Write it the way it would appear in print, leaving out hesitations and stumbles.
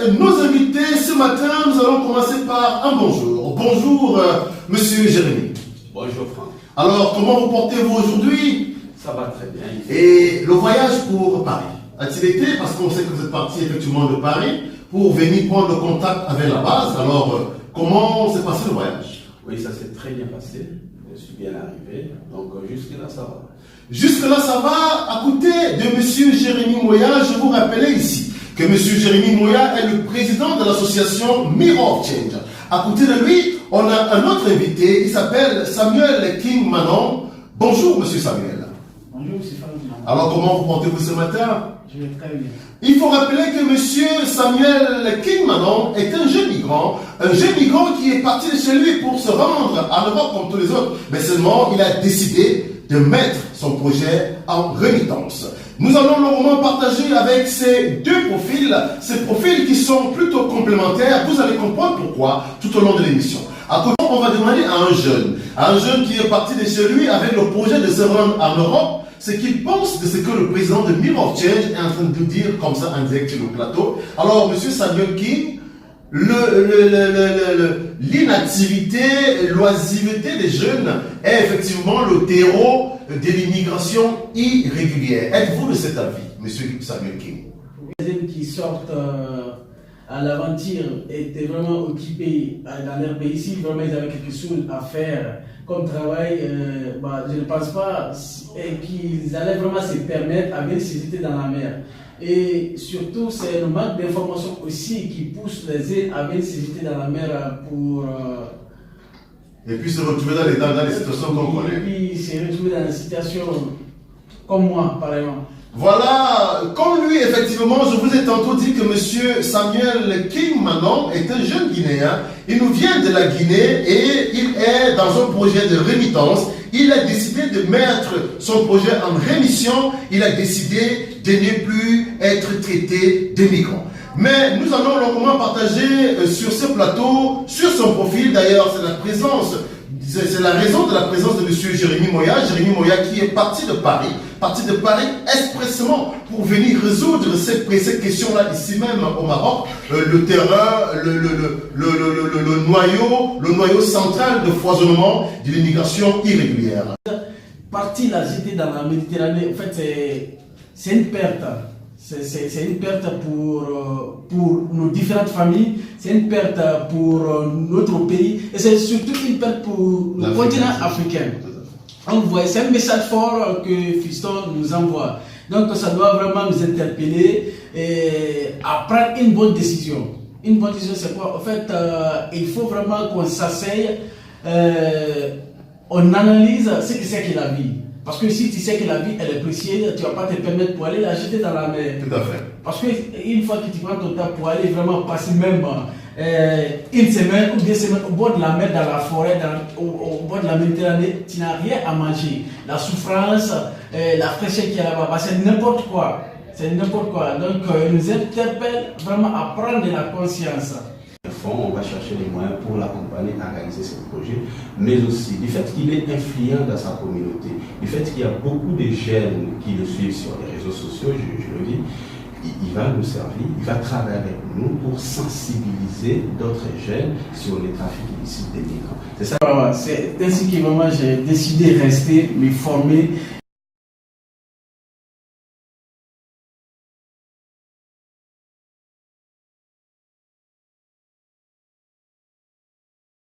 nos invités ce matin, nous allons commencer par un bonjour. Bonjour, monsieur Jérémy. Bonjour Franck. Alors, comment vous portez-vous aujourd'hui? Ça va très bien. Et le voyage pour Paris, a-t-il été, parce qu'on sait que vous êtes parti effectivement de Paris, pour venir prendre le contact avec la base. Alors, comment s'est passé le voyage? Oui, ça s'est très bien passé. Je suis bien arrivé. Donc, jusque-là, ça va. Jusque-là, ça va. À côté de monsieur Jérémy Moya, je vous rappelais ici que monsieur Jérémy Moya est le président de l'association Mirror of Change. À côté de lui, on a un autre invité, il s'appelle Samuel King Manon. Bonjour, monsieur Samuel. Bonjour, monsieur Farouk. Alors, comment vous portez-vous ce matin? Je vais très bien. Il faut rappeler que monsieur Samuel King Manon est un jeune migrant qui est parti de chez lui pour se rendre en Europe comme tous les autres. Mais seulement, il a décidé de mettre son projet en remittance. Nous allons longuement partager avec ces deux profils qui sont plutôt complémentaires. Vous allez comprendre pourquoi tout au long de l'émission. À côté, on va demander à un jeune qui est parti de chez lui avec le projet de se rendre en Europe, ce qu'il pense de ce que le président de Mirror of Change est en train de dire comme ça en direct sur le plateau. Alors, monsieur Samuel King, l'inactivité, l'oisiveté des jeunes est effectivement le terreau de l'immigration irrégulière. Êtes-vous de cet avis, monsieur Samuel King? Les jeunes qui sortent à l'aventure étaient vraiment occupés dans leur pays. Si vraiment ils avaient quelque chose à faire comme travail, je ne pense pas qu'ils allaient vraiment se permettre à venir se jeter dans la mer. Et surtout, c'est le manque d'informations aussi qui pousse les jeunes à venir se jeter dans la mer pour... et puis se retrouver dans les situations qu'on connaît. Et puis se retrouver dans des situations comme moi, par exemple. Voilà, comme lui, effectivement, je vous ai tantôt dit que monsieur Samuel King Manon est un jeune Guinéen. Il nous vient de la Guinée et il est dans un projet de remittance. Il a décidé de mettre son projet en rémission. Il a décidé de ne plus être traité de migrant. Mais nous allons longuement partager sur ce plateau, sur son profil d'ailleurs, c'est la raison de la présence de monsieur Jérémy Moya. Jérémy Moya qui est parti de Paris expressément pour venir résoudre ces questions-là ici même au Maroc. Le terrain, le noyau central de foisonnement de l'immigration irrégulière. Partir la jeter dans la Méditerranée, en fait, c'est une perte. C'est une perte pour nos différentes familles, c'est une perte pour notre pays et c'est surtout une perte pour le continent africain. Donc, c'est un message fort que Fiston nous envoie. Donc, ça doit vraiment nous interpeller et à prendre une bonne décision. Une bonne décision, c'est quoi? En fait, il faut vraiment qu'on s'asseye, on analyse ce que c'est que la vie. Parce que si tu sais que la vie elle est précieuse, tu ne vas pas te permettre pour aller la jeter dans la mer. Tout à fait. Parce qu'une fois que tu prends ton temps pour aller vraiment passer même une semaine ou 2 semaines au bord de la mer, dans la forêt, au bord de la Méditerranée, tu n'as rien à manger. La souffrance, la fraîcheur qu'il y a là-bas, c'est n'importe quoi. C'est n'importe quoi. Donc, il nous interpelle vraiment à prendre de la conscience. On va chercher les moyens pour l'accompagner à réaliser ce projet, mais aussi du fait qu'il est influent dans sa communauté, du fait qu'il y a beaucoup de jeunes qui le suivent sur les réseaux sociaux, je le dis, il va nous servir, il va travailler avec nous pour sensibiliser d'autres jeunes sur les trafics illicites des migrants. C'est ça. C'est ainsi que vraiment j'ai décidé de rester, me former